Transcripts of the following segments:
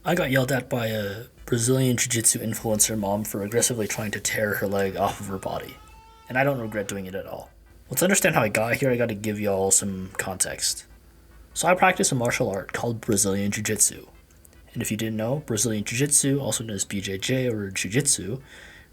I got yelled at by a Brazilian Jiu Jitsu influencer mom for aggressively trying to tear her leg off of her body, and I don't regret doing it at all. Well, to understand how I got here, I gotta give y'all some context. So, I practice a martial art called Brazilian Jiu Jitsu. And if you didn't know, Brazilian Jiu Jitsu, also known as BJJ or Jiu Jitsu,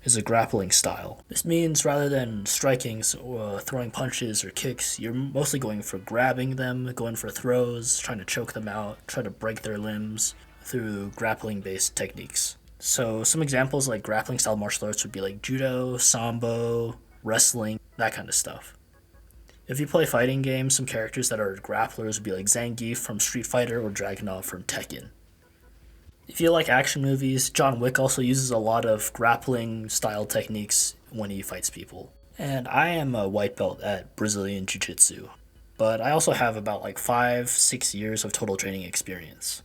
is a grappling style. This means rather than striking, throwing punches or kicks, you're mostly going for grabbing them, going for throws, trying to choke them out, try to break their limbs through grappling based techniques. So, some examples like grappling style martial arts would be like judo, sambo, wrestling, that kind of stuff. If you play fighting games, some characters that are grapplers would be like Zangief from Street Fighter or Dragunov from Tekken. If you like action movies, John Wick also uses a lot of grappling style techniques when he fights people. And I am a white belt at Brazilian Jiu Jitsu, but I also have about like 5, 6 years of total training experience.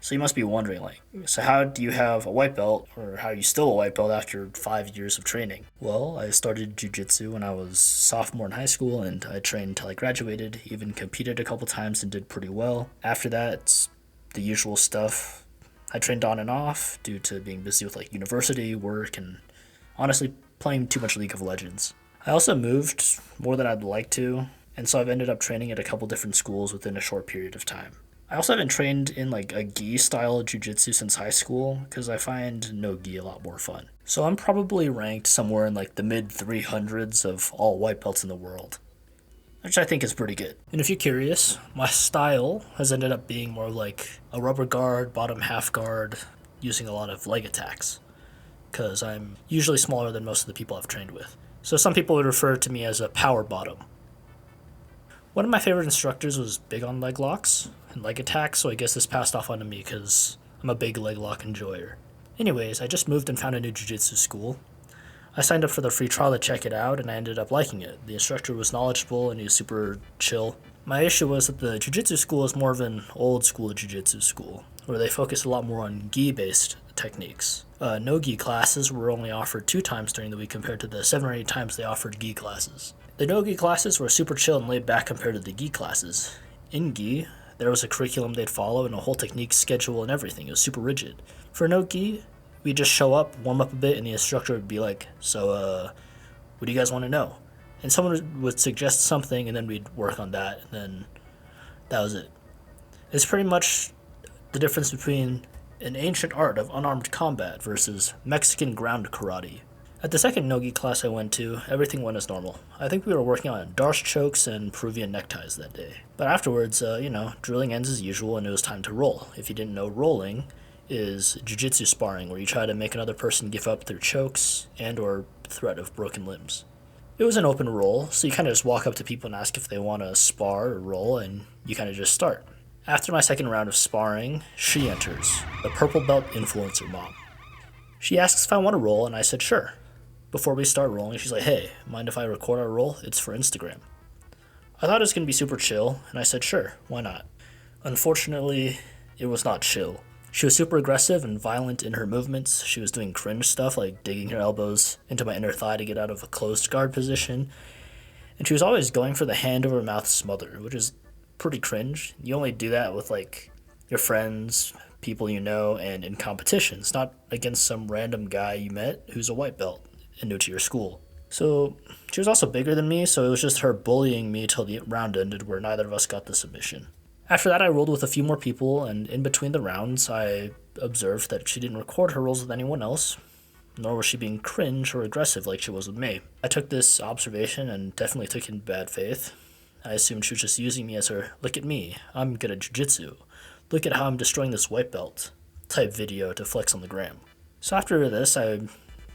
So you must be wondering, so how do you have a white belt, or how are you still a white belt after 5 years of training? Well, I started jiu-jitsu when I was sophomore in high school, and I trained until I graduated, even competed a couple times and did pretty well. After that, it's the usual stuff. I trained on and off due to being busy with like university, work, and honestly playing too much League of Legends. I also moved more than I'd like to, and so I've ended up training at a couple different schools within a short period of time. I also haven't trained in like a gi style jiu-jitsu since high school because I find no gi a lot more fun. So I'm probably ranked somewhere in like the mid 300s of all white belts in the world, which I think is pretty good. And if you're curious, my style has ended up being more like a rubber guard, bottom half guard, using a lot of leg attacks because I'm usually smaller than most of the people I've trained with. So some people would refer to me as a power bottom. One of my favorite instructors was big on leg locks and leg attacks, so I guess this passed off onto me because I'm a big leg lock enjoyer. Anyways, I just moved and found a new jiu-jitsu school. I signed up for the free trial to check it out, and I ended up liking it. The instructor was knowledgeable and he was super chill. My issue was that the jiu-jitsu school is more of an old school jiu-jitsu school, where they focus a lot more on gi-based techniques. No-gi classes were only offered 2 times during the week compared to the 7 or 8 times they offered gi classes. The no-gi classes were super chill and laid back compared to the gi classes. In gi, there was a curriculum they'd follow and a whole technique schedule and everything. It was super rigid. For no-gi, we'd just show up, warm up a bit, and the instructor would be like, what do you guys want to know? And someone would suggest something, and then we'd work on that, and then that was it. It's pretty much the difference between an ancient art of unarmed combat versus Mexican ground karate. At the second no-gi class I went to, everything went as normal. I think we were working on Darce chokes and Peruvian neckties that day. But afterwards, drilling ends as usual and it was time to roll. If you didn't know, rolling is jiu-jitsu sparring, where you try to make another person give up their chokes and or threat of broken limbs. It was an open roll, so you kind of just walk up to people and ask if they want to spar or roll, and you kind of just start. After my second round of sparring, she enters, the purple belt influencer mom. She asks if I want to roll, and I said sure. Before we start rolling, she's like, hey, mind if I record our roll? It's for Instagram. I thought it was going to be super chill, and I said sure, why not? Unfortunately, it was not chill. She was super aggressive and violent in her movements. She was doing cringe stuff like digging her elbows into my inner thigh to get out of a closed guard position. And she was always going for the hand over mouth smother, which is pretty cringe. You only do that with like your friends, people you know, and in competitions, not against some random guy you met who's a white belt and new to your school. So she was also bigger than me, so it was just her bullying me till the round ended where neither of us got the submission. After that, I rolled with a few more people, and in between the rounds, I observed that she didn't record her rolls with anyone else, nor was she being cringe or aggressive like she was with me. I took this observation and definitely took it in bad faith. I assumed she was just using me as her, look at me, I'm good at jiu-jitsu, look at how I'm destroying this white belt, type video to flex on the gram. So after this, I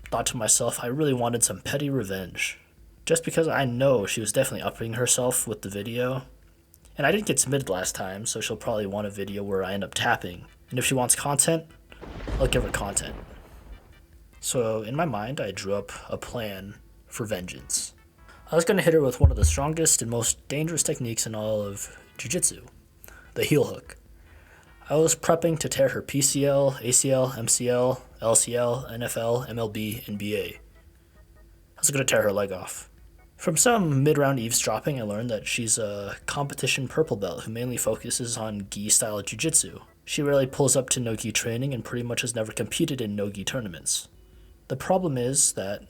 thought to myself, I really wanted some petty revenge. Just because I know she was definitely upping herself with the video. And I didn't get submitted last time, so she'll probably want a video where I end up tapping. And if she wants content, I'll give her content. So in my mind, I drew up a plan for vengeance. I was going to hit her with one of the strongest and most dangerous techniques in all of jiu-jitsu, the heel hook. I was prepping to tear her PCL, ACL, MCL, LCL, NFL, MLB, and BA. I was going to tear her leg off. From some mid-round eavesdropping, I learned that she's a competition purple belt who mainly focuses on gi-style jiu-jitsu. She rarely pulls up to no-gi training and pretty much has never competed in no-gi tournaments. The problem is that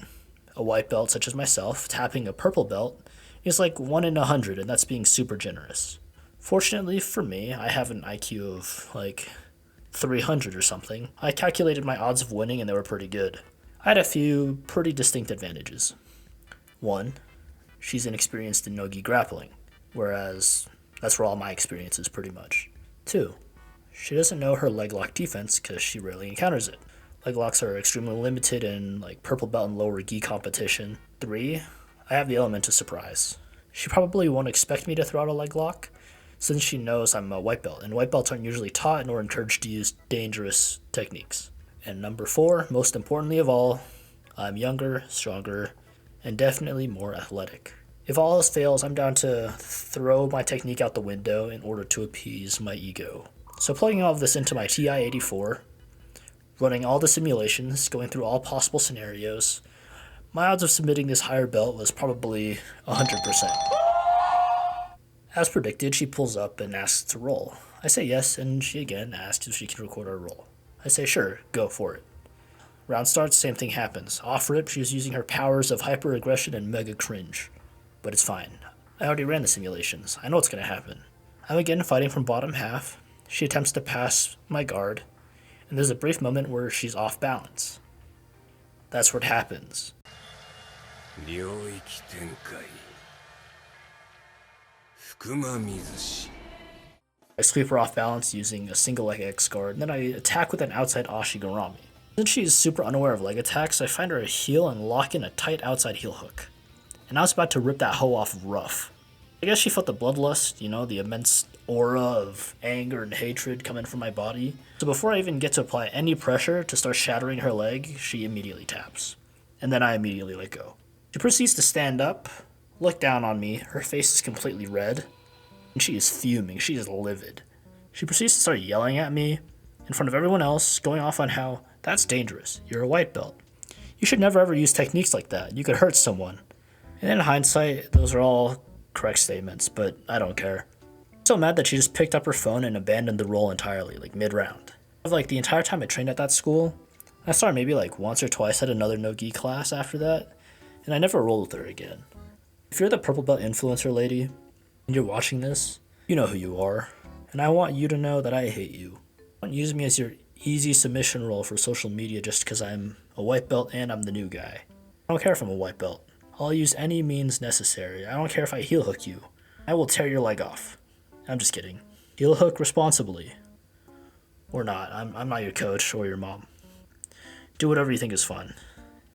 a white belt such as myself tapping a purple belt is like 1 in 100, and that's being super generous. Fortunately for me, I have an IQ of like 300 or something. I calculated my odds of winning and they were pretty good. I had a few pretty distinct advantages. One, she's inexperienced in no-gi grappling, whereas that's where all my experience is pretty much. Two, she doesn't know her leg lock defense because she rarely encounters it. Leg locks are extremely limited in like purple belt and lower gi competition. Three, I have the element of surprise. She probably won't expect me to throw out a leg lock since she knows I'm a white belt, and white belts aren't usually taught nor encouraged to use dangerous techniques. And number four, most importantly of all, I'm younger, stronger, and definitely more athletic. If all else fails, I'm down to throw my technique out the window in order to appease my ego. So plugging all of this into my TI-84, running all the simulations, going through all possible scenarios, my odds of submitting this higher belt was probably 100%. As predicted, she pulls up and asks to roll. I say yes, and she again asks if she can record our roll. I say sure, go for it. Round starts, same thing happens. Off rip, she was using her powers of hyper-aggression and mega cringe. But it's fine. I already ran the simulations. I know what's going to happen. I'm again fighting from bottom half. She attempts to pass my guard, and there's a brief moment where she's off balance. That's what happens. I sweep her off balance using a single leg X guard, and then I attack with an outside Ashigarami. Since she is super unaware of leg attacks, I find her a heel and lock in a tight outside heel hook. And I was about to rip that hoe off rough. I guess she felt the bloodlust, the immense aura of anger and hatred coming from my body. So before I even get to apply any pressure to start shattering her leg, she immediately taps. And then I immediately let go. She proceeds to stand up, look down on me, her face is completely red, and she is fuming, she is livid. She proceeds to start yelling at me in front of everyone else, going off on how, that's dangerous, you're a white belt. You should never ever use techniques like that, you could hurt someone. And in hindsight, those are all correct statements, but I don't care. I'm so mad that she just picked up her phone and abandoned the roll entirely, like mid-round. Like the entire time I trained at that school, I saw her maybe like once or twice at another no-gi class after that, and I never rolled with her again. If you're the purple belt influencer lady, and you're watching this, you know who you are, and I want you to know that I hate you. Don't use me as your easy submission role for social media just because I'm a white belt and I'm the new guy. I don't care if I'm a white belt. I'll use any means necessary. I don't care if I heel hook you. I will tear your leg off. I'm just kidding. Heel hook responsibly. Or not. I'm not your coach or your mom. Do whatever you think is fun.